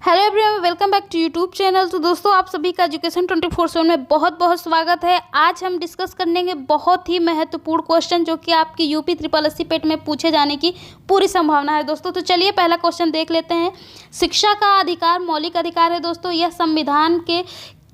Hello everyone, welcome back to YouTube channel. तो दोस्तों, आप सभी का एजुकेशन 24/7 में बहुत बहुत स्वागत है। आज हम डिस्कस करेंगे बहुत ही महत्वपूर्ण क्वेश्चन जो कि आपकी यूपी ट्रिपल एससी पेट में पूछे जाने की पूरी संभावना है दोस्तों। तो चलिए पहला क्वेश्चन देख लेते हैं। शिक्षा का अधिकार मौलिक अधिकार है दोस्तों। यह संविधान के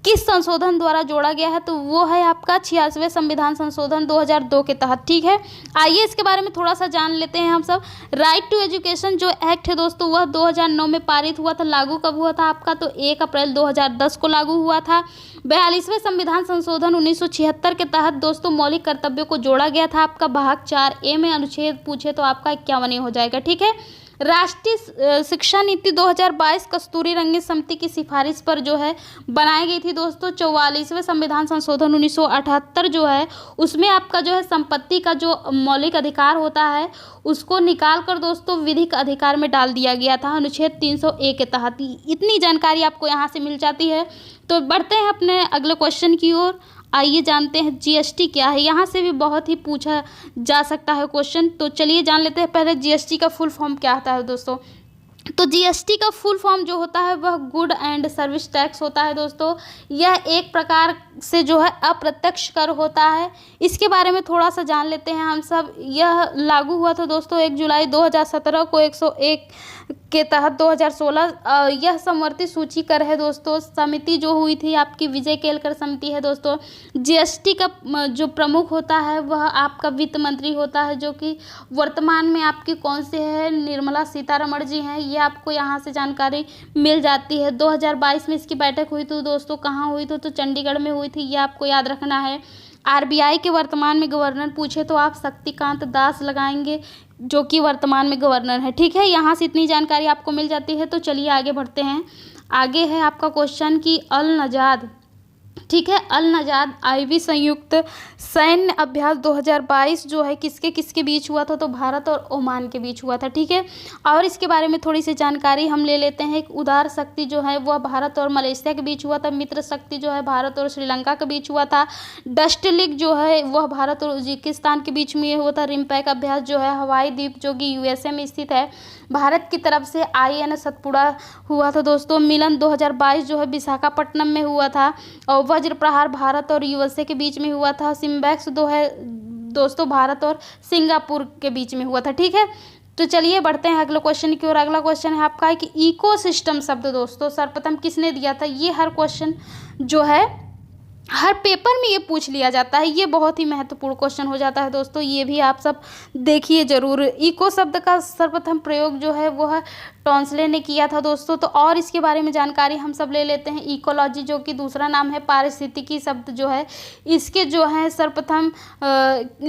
किस संशोधन द्वारा जोड़ा गया है? तो वो है आपका 86वें संविधान संशोधन 2002 के तहत। ठीक है, आइए इसके बारे में थोड़ा सा जान लेते हैं हम सब। राइट टू एजुकेशन जो एक्ट है दोस्तों, वह 2009 में पारित हुआ था। लागू कब हुआ था आपका? तो 1 अप्रैल 2010 को लागू हुआ था। 42वें संविधान संशोधन 1976 के तहत दोस्तों मौलिक कर्तव्यों को जोड़ा गया था। आपका भाग 4A में अनुच्छेद पूछे तो आपका 51 हो जाएगा। ठीक है, राष्ट्रीय शिक्षा नीति 2022 कस्तूरी रंगीन समिति की सिफारिश पर जो है बनाई गई थी दोस्तों। 44वें संविधान संशोधन 1978 जो है उसमें आपका जो है संपत्ति का जो मौलिक अधिकार होता है उसको निकाल कर दोस्तों विधिक अधिकार में डाल दिया गया था अनुच्छेद 301 के तहत। इतनी जानकारी आपको यहाँ से मिल जाती है। तो बढ़ते हैं अपने अगले क्वेश्चन की ओर। आइए जानते हैं जीएसटी क्या है। यहाँ से भी बहुत ही पूछा जा सकता है क्वेश्चन। तो चलिए जान लेते हैं पहले जीएसटी का फुल फॉर्म क्या होता है दोस्तों। तो जीएसटी का फुल फॉर्म जो होता है वह गुड एंड सर्विस टैक्स होता है दोस्तों। यह एक प्रकार से जो है अप्रत्यक्ष कर होता है। इसके बारे में थोड़ा सा जान लेते हैं हम सब। यह लागू हुआ था दोस्तों 1 जुलाई 2017 को 101 के तहत 2016। यह समवर्ती सूची कर है दोस्तों। समिति जो हुई थी आपकी विजय केलकर समिति है दोस्तों। जीएसटी का जो प्रमुख होता है वह आपका वित्त मंत्री होता है, जो कि वर्तमान में आपकी कौन से है? निर्मला सीतारमण जी हैं। ये आपको यहाँ से जानकारी मिल जाती है। 2022 में इसकी बैठक हुई थी दोस्तों। कहाँ हुई थी? तो चंडीगढ़ में हुई थी। ये आपको याद रखना है। आरबीआई के वर्तमान में गवर्नर पूछे तो आप शक्तिकांत दास लगाएंगे, जो कि वर्तमान में गवर्नर है। ठीक है, यहाँ से इतनी जानकारी आपको मिल जाती है। तो चलिए आगे बढ़ते हैं। आगे है आपका क्वेश्चन कि अल नजाद। ठीक है, अल नजाद आईवी संयुक्त सैन्य अभ्यास 2022 जो है किसके किसके बीच हुआ था? तो भारत और ओमान के बीच हुआ था। ठीक है, और इसके बारे में थोड़ी सी जानकारी हम ले लेते हैं। एक उदार शक्ति जो है वह भारत और मलेशिया के बीच हुआ था। मित्र शक्ति जो है भारत और श्रीलंका के बीच हुआ था। डस्ट लीग जो है वह भारत और उज्बेकिस्तान के बीच में हुआ था। रिम्पैक अभ्यास जो है हवाई द्वीप जो कि यूएसए में स्थित है, भारत की तरफ से INS सतपुड़ा हुआ था दोस्तों। मिलन 2022 जो है विशाखापट्टनम में हुआ था। और वज्र प्रहार भारत और यूएसए के बीच में हुआ था। सिम्बैक्स जो है दोस्तों भारत और सिंगापुर के बीच में हुआ था। ठीक है, तो चलिए बढ़ते हैं अगले क्वेश्चन की ओर। अगला क्वेश्चन है आपका कि इकोसिस्टम शब्द दोस्तों सर्वप्रथम किसने दिया था? ये हर क्वेश्चन जो है हर पेपर में ये पूछ लिया जाता है। ये बहुत ही महत्वपूर्ण क्वेश्चन हो जाता है दोस्तों। ये भी आप सब देखिए जरूर। इको शब्द का सर्वप्रथम प्रयोग जो है वह टॉन्सले ने किया था दोस्तों। तो और इसके बारे में जानकारी हम सब ले लेते हैं। इकोलॉजी जो कि दूसरा नाम है पारिस्थितिकी शब्द जो है, इसके जो है सर्वप्रथम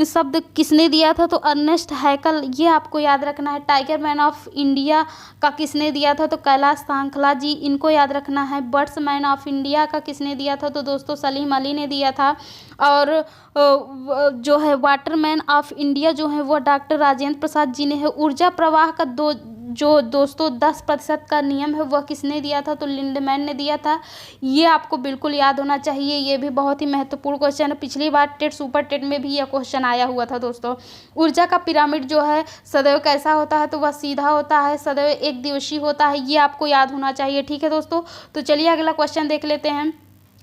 शब्द किसने दिया था? तो अर्नेस्ट हैकल। ये आपको याद रखना है। टाइगर मैन ऑफ इंडिया का किसने दिया था? तो कैलाश सांखला जी। इनको याद रखना है। बर्ड्स मैन ऑफ इंडिया का किसने दिया था? तो दोस्तों सलीम अली ने दिया था। और जो है वाटरमैन ऑफ इंडिया जो है वो डॉक्टर राजेंद्र प्रसाद जी ने है। ऊर्जा प्रवाह का जो दोस्तों 10% का नियम है वह किसने दिया था? तो लिंडमैन ने दिया था। ये आपको बिल्कुल याद होना चाहिए। ये भी बहुत ही महत्वपूर्ण क्वेश्चन है। पिछली बार टेट सुपर टेट में भी यह क्वेश्चन आया हुआ था दोस्तों। ऊर्जा का पिरामिड जो है सदैव कैसा होता है? तो वह सीधा होता है, सदैव एक दिवसीय होता है। ये आपको याद होना चाहिए। ठीक है दोस्तों, तो चलिए अगला क्वेश्चन देख लेते हैं।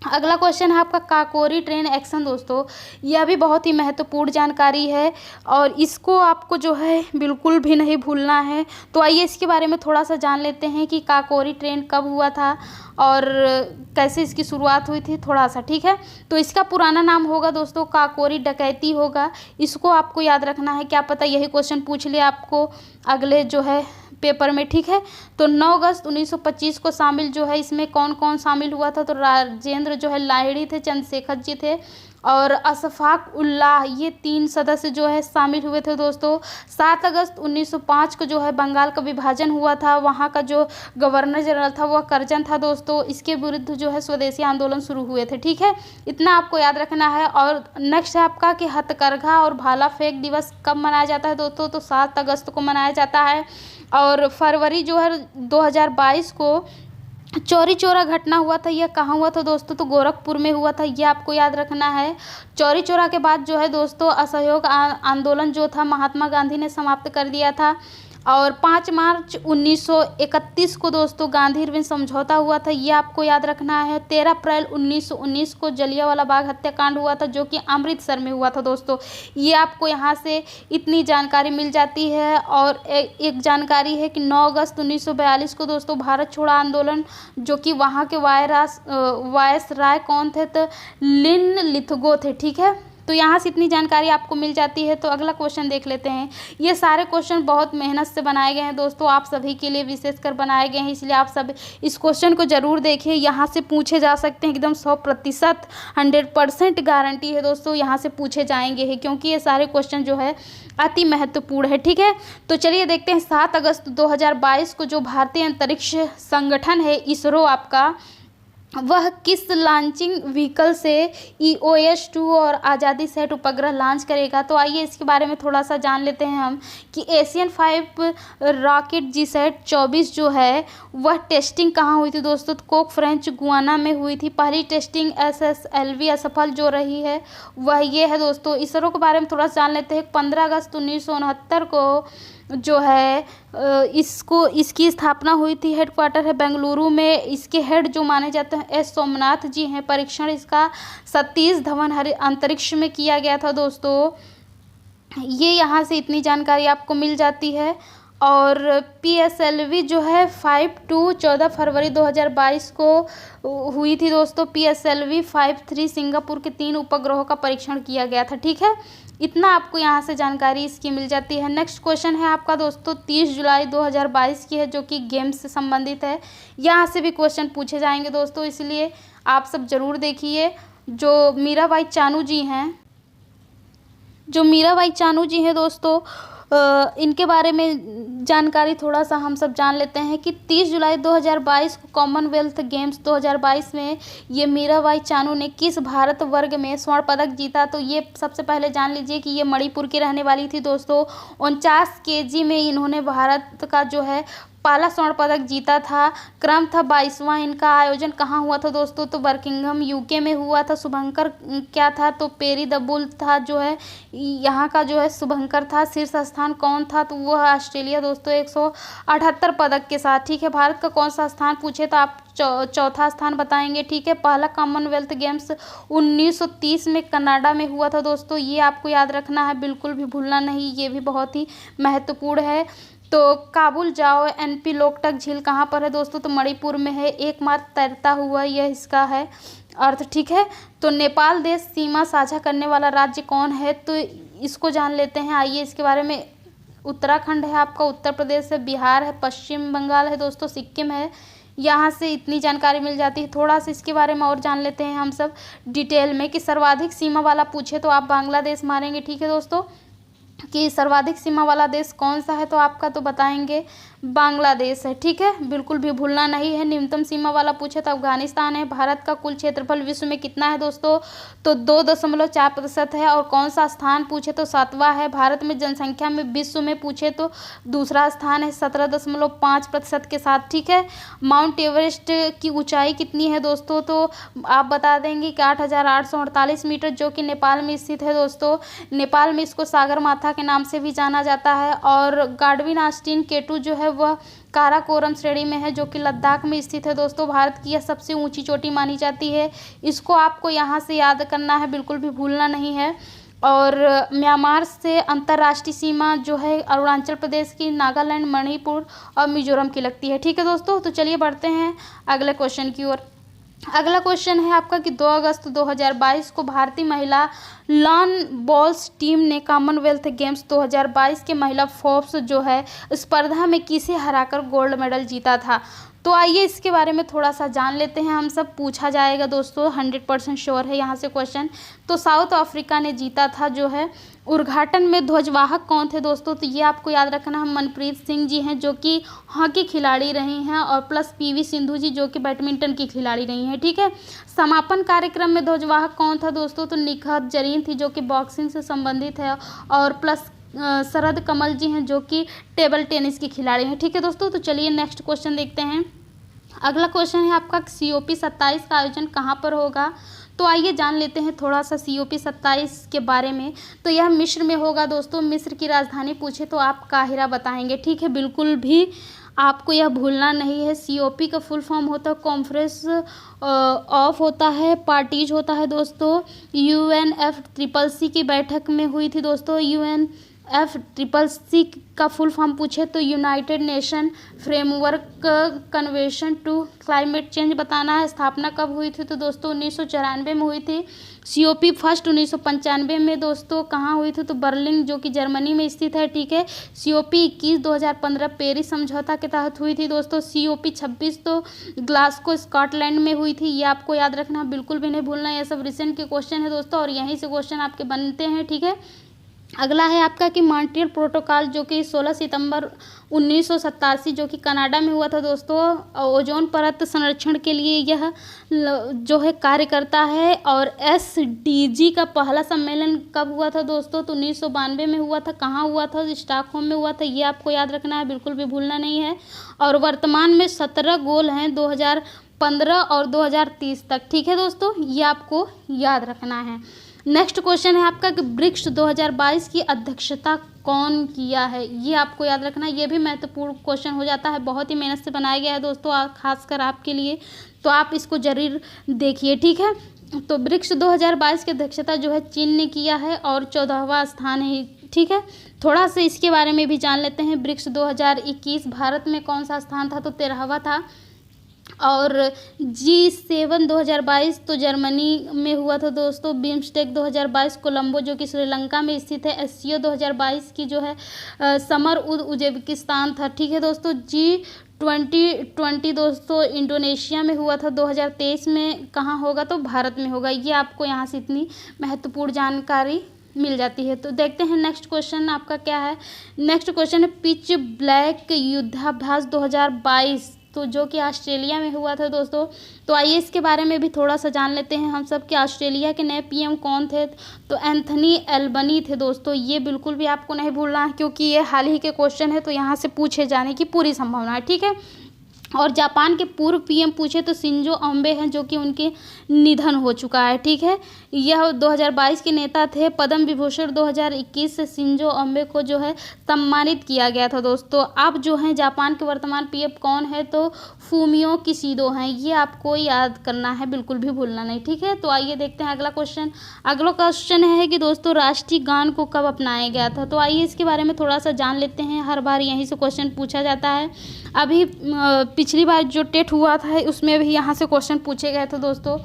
अगला क्वेश्चन है आपका काकोरी ट्रेन एक्शन दोस्तों। यह भी बहुत ही महत्वपूर्ण जानकारी है और इसको आपको जो है बिल्कुल भी नहीं भूलना है। तो आइए इसके बारे में थोड़ा सा जान लेते हैं कि काकोरी ट्रेन कब हुआ था और कैसे इसकी शुरुआत हुई थी थोड़ा सा। ठीक है, तो इसका पुराना नाम होगा दोस्तों काकोरी डकैती होगा। इसको आपको याद रखना है। क्या पता यही क्वेश्चन पूछ ले आपको अगले जो है पेपर में। ठीक है, तो 9 अगस्त 1925 को शामिल जो है इसमें कौन कौन शामिल हुआ था? तो राजेंद्र जो है लाहिड़ी थे, चंद्रशेखर जी थे और अशफाक उल्लाह। ये 3 सदस्य जो है शामिल हुए थे दोस्तों। 7 अगस्त 1905 को जो है बंगाल का विभाजन हुआ था। वहाँ का जो गवर्नर जनरल था वह करजन था दोस्तों। इसके विरुद्ध जो है स्वदेशी आंदोलन शुरू हुए थे। ठीक है, इतना आपको याद रखना है। और नेक्स्ट है आपका कि हथकरघा और भाला फेंक दिवस कब मनाया जाता है दोस्तों? तो 7 अगस्त को मनाया जाता है। और फरवरी जो है 2022 को चौरी चौरा घटना हुआ था। यह कहाँ हुआ था दोस्तों? तो गोरखपुर में हुआ था। यह आपको याद रखना है। चौरी चौरा के बाद जो है दोस्तों असहयोग आंदोलन जो था महात्मा गांधी ने समाप्त कर दिया था। और 5 मार्च 1931 को दोस्तों गांधी इरविन समझौता हुआ था, ये आपको याद रखना है। 13 अप्रैल 1919 को जलियांवाला बाग हत्याकांड हुआ था, जो कि अमृतसर में हुआ था दोस्तों। ये आपको यहाँ से इतनी जानकारी मिल जाती है। और एक जानकारी है कि 9 अगस्त 1942 को दोस्तों भारत छोड़ो आंदोलन, जो कि वहाँ के वायसराय कौन थे, तो लिन लिथगो थे, ठीक है। तो यहाँ से इतनी जानकारी आपको मिल जाती है। तो अगला क्वेश्चन देख लेते हैं। ये सारे क्वेश्चन बहुत मेहनत से बनाए गए हैं दोस्तों, आप सभी के लिए विशेषकर बनाए गए हैं, इसलिए आप सब इस क्वेश्चन को ज़रूर देखिए। यहाँ से पूछे जा सकते हैं, एकदम 100% 100% गारंटी है दोस्तों, यहाँ से पूछे जाएंगे ही, क्योंकि ये सारे क्वेश्चन जो है अति महत्वपूर्ण है, ठीक है। तो चलिए देखते हैं 7 अगस्त 2022 को जो भारतीय अंतरिक्ष संगठन है इसरो आपका, वह किस लॉन्चिंग व्हीकल से EOS-2 और आज़ादी सेट उपग्रह लॉन्च करेगा। तो आइए इसके बारे में थोड़ा सा जान लेते हैं हम कि एशियन 5 रॉकेट GSAT 24 जो है वह टेस्टिंग कहाँ हुई थी दोस्तों, तो कोक फ्रेंच गुआना में हुई थी। पहली टेस्टिंग SSLV असफल जो रही है वह ये है दोस्तों। इसरो के बारे में थोड़ा सा जान लेते हैं। 15 अगस्त 1969 को जो है इसकी स्थापना हुई थी। हेडक्वार्टर है बेंगलुरु में। इसके हेड जो माने जाते हैं S सोमनाथ जी हैं। परीक्षण इसका सतीश धवन अंतरिक्ष में किया गया था दोस्तों। ये यहाँ से इतनी जानकारी आपको मिल जाती है। और PSLV जो है 14 फरवरी 2022 को हुई थी दोस्तों। PSLV 53 सिंगापुर के 3 उपग्रहों का परीक्षण किया गया था, ठीक है। इतना आपको यहाँ से जानकारी इसकी मिल जाती है। नेक्स्ट क्वेश्चन है आपका दोस्तों 30 जुलाई 2022 की है, जो कि गेम्स से संबंधित है। यहाँ से भी क्वेश्चन पूछे जाएंगे दोस्तों, इसलिए आप सब ज़रूर देखिए। जो मीराबाई चानू जी हैं दोस्तों, इनके बारे में जानकारी थोड़ा सा हम सब जान लेते हैं कि 30 जुलाई 2022 को कॉमनवेल्थ गेम्स 2022 में ये मीराबाई चानू ने किस भारत वर्ग में स्वर्ण पदक जीता। तो ये सबसे पहले जान लीजिए कि ये मणिपुर की रहने वाली थी दोस्तों। 49 kg में इन्होंने भारत का जो है पहला स्वर्ण पदक जीता था। क्रम था 22वां। इनका आयोजन कहाँ हुआ था दोस्तों, तो बर्किंघम UK में हुआ था। शुभंकर क्या था, तो पेरी द बुल था जो है यहाँ का जो है शुभंकर था। शीर्ष स्थान कौन था, तो वह ऑस्ट्रेलिया दोस्तों 178 पदक के साथ, ठीक है। भारत का कौन सा स्थान पूछे तो आप चौथा स्थान बताएंगे, ठीक है। पहला कॉमनवेल्थ गेम्स 1930 में कनाडा में हुआ था दोस्तों, ये आपको याद रखना है, बिल्कुल भी भूलना नहीं, ये भी बहुत ही महत्वपूर्ण है। तो काबुल जाओ NP लोकटक झील कहाँ पर है दोस्तों, तो मणिपुर में है। एकमात्र तैरता हुआ यह इसका है अर्थ, ठीक है। तो नेपाल देश सीमा साझा करने वाला राज्य कौन है, तो इसको जान लेते हैं। आइए इसके बारे में। उत्तराखंड है आपका, उत्तर प्रदेश है, बिहार है, पश्चिम बंगाल है दोस्तों, सिक्किम है। यहाँ से इतनी जानकारी मिल जाती है। थोड़ा सा इसके बारे में और जान लेते हैं हम सब डिटेल में कि सर्वाधिक सीमा वाला पूछे तो आप बांग्लादेश मारेंगे, ठीक है दोस्तों। कि सर्वाधिक सीमा वाला देश कौन सा है, तो आपका तो बताएंगे बांग्लादेश है, ठीक है, बिल्कुल भी भूलना नहीं है। न्यूनतम सीमा वाला पूछे तो अफगानिस्तान है। भारत का कुल क्षेत्रफल विश्व में कितना है दोस्तों, तो 2.4% है। और कौन सा स्थान पूछे तो 7वां है। भारत में जनसंख्या में विश्व में पूछे तो दूसरा स्थान है 17.5% के साथ, ठीक है। माउंट एवरेस्ट की ऊंचाई कितनी है दोस्तों, तो आप बता देंगे कि 8,848 मीटर, जो कि नेपाल में स्थित है दोस्तों। नेपाल में इसको सागर माथा के नाम से भी जाना जाता है। और गाडविन ऑस्टिन K2 जो है वह काराकोरम श्रेणी में है, जो कि लद्दाख में स्थित है दोस्तों। भारत की यह सबसे ऊंची चोटी मानी जाती है। इसको आपको यहाँ से याद करना है, बिल्कुल भी भूलना नहीं है। और म्यांमार से अंतर्राष्ट्रीय सीमा जो है अरुणाचल प्रदेश की, नागालैंड, मणिपुर और मिजोरम की लगती है, ठीक है दोस्तों। तो चलिए बढ़ते हैं अगले क्वेश्चन की ओर। अगला क्वेश्चन है आपका कि 2 अगस्त 2022 को भारतीय महिला लॉन बॉल्स टीम ने कॉमनवेल्थ गेम्स 2022 के महिला फोर्ब्स जो है स्पर्धा में किसे हराकर गोल्ड मेडल जीता था। तो आइए इसके बारे में थोड़ा सा जान लेते हैं हम सब। पूछा जाएगा दोस्तों, 100% श्योर है यहाँ से क्वेश्चन। तो साउथ अफ्रीका ने जीता था जो है। उद्घाटन में ध्वजवाहक कौन थे दोस्तों, तो ये आपको याद रखना है, मनप्रीत सिंह जी हैं, जो कि हॉकी खिलाड़ी रही हैं। और प्लस PV सिंधु जी, जो कि बैडमिंटन की खिलाड़ी रही हैं, ठीक है। समापन कार्यक्रम में ध्वजवाहक कौन था दोस्तों, तो निखत जरीन थी, जो कि बॉक्सिंग से संबंधित है। और प्लस शरद कमल जी हैं, जो कि टेबल टेनिस की खिलाड़ी हैं, ठीक है दोस्तों। तो चलिए नेक्स्ट क्वेश्चन देखते हैं। अगला क्वेश्चन है आपका COP 27 का आयोजन कहाँ पर होगा, तो आइए जान लेते हैं थोड़ा सा COP 27 के बारे में। तो यह मिस्र में होगा दोस्तों। मिस्र की राजधानी पूछे तो आप काहिरा बताएंगे, ठीक है। बिल्कुल भी आपको यह भूलना नहीं है। COP का फुल फॉर्म होता है कॉन्फ्रेंस ऑफ होता है पार्टीज होता है दोस्तों। UNFCCC की बैठक में हुई थी दोस्तों। UNFCCC का फुल फॉर्म पूछे तो United Nation Framework Convention to Climate Change बताना है। स्थापना कब हुई थी तो दोस्तों 1994 में हुई थी। COP फर्स्ट 1995 में दोस्तों कहाँ हुई थी तो बर्लिन जो कि जर्मनी में स्थित है, ठीक है। COP 21 2015 पेरिस समझौता के तहत हुई थी दोस्तों। COP 26 तो ग्लासगो स्कॉटलैंड में हुई थी। ये आपको याद रखना, बिल्कुल भी नहीं भूलना। ये सब रिसेंट के क्वेश्चन है दोस्तों और यहीं से क्वेश्चन आपके बनते हैं, ठीक है। अगला है आपका कि मॉन्ट्रियल प्रोटोकॉल जो कि 16 सितंबर 1987 जो कि कनाडा में हुआ था दोस्तों। ओजोन परत संरक्षण के लिए यह जो है कार्य करता है। और SDG का पहला सम्मेलन कब हुआ था दोस्तों तो 1992 में हुआ था। कहाँ हुआ था? स्टॉकहोम में हुआ था। ये आपको याद रखना है, बिल्कुल भी भूलना नहीं है। और वर्तमान में 17 गोल हैं 2015 और 2030 तक, ठीक है दोस्तों। ये आपको याद रखना है। नेक्स्ट क्वेश्चन है आपका कि ब्रिक्स 2022 की अध्यक्षता कौन किया है? ये आपको याद रखना है। ये भी महत्वपूर्ण क्वेश्चन हो जाता है। बहुत ही मेहनत से बनाया गया है दोस्तों, खासकर आपके लिए, तो आप इसको जरूर देखिए, ठीक है। तो ब्रिक्स 2022 की अध्यक्षता जो है चीन ने किया है और 14वां स्थान है, ठीक है। थोड़ा सा इसके बारे में भी जान लेते हैं। ब्रिक्स 2021 भारत में कौन सा स्थान था तो 13वां था। और G7 2022 तो जर्मनी में हुआ था दोस्तों। बिम्स्टेक 2022 कोलंबो जो कि श्रीलंका में स्थित है। SCO 2022 की जो है समर उज़्बेकिस्तान था, ठीक है दोस्तों। G20 दोस्तों इंडोनेशिया में हुआ था 2023 में। कहाँ होगा तो भारत में होगा। ये आपको यहाँ से इतनी महत्वपूर्ण जानकारी मिल जाती है। तो देखते हैं नेक्स्ट क्वेश्चन आपका क्या है। नेक्स्ट क्वेश्चन है पिच ब्लैक युद्धाभ्यास 2022 तो जो कि ऑस्ट्रेलिया में हुआ था दोस्तों। तो आइए इसके बारे में भी थोड़ा सा जान लेते हैं हम सब कि ऑस्ट्रेलिया के नए PM कौन थे तो एंथनी एल्बनी थे दोस्तों। ये बिल्कुल भी आपको नहीं भूलना है क्योंकि ये हाल ही के क्वेश्चन है तो यहाँ से पूछे जाने की पूरी संभावना है, ठीक है। और जापान के पूर्व PM पूछे तो शिंजो अबे हैं जो कि उनके निधन हो चुका है, ठीक है। यह 2022 के नेता थे। पद्म विभूषण 2021 से शिंजो अबे को जो है सम्मानित किया गया था दोस्तों। अब जो है जापान के वर्तमान PM कौन है तो फूमियो किशिडो हैं। ये आपको याद करना है, बिल्कुल भी भूलना नहीं, ठीक है। तो आइए देखते हैं अगला क्वेश्चन। अगला क्वेश्चन है कि दोस्तों राष्ट्रीय गान को कब अपनाया गया था तो आइए इसके बारे में थोड़ा सा जान लेते हैं। हर बार यहीं से क्वेश्चन पूछा जाता है। अभी पिछली बार जो टेट हुआ था उसमें भी यहाँ से क्वेश्चन पूछे गए थे दोस्तों।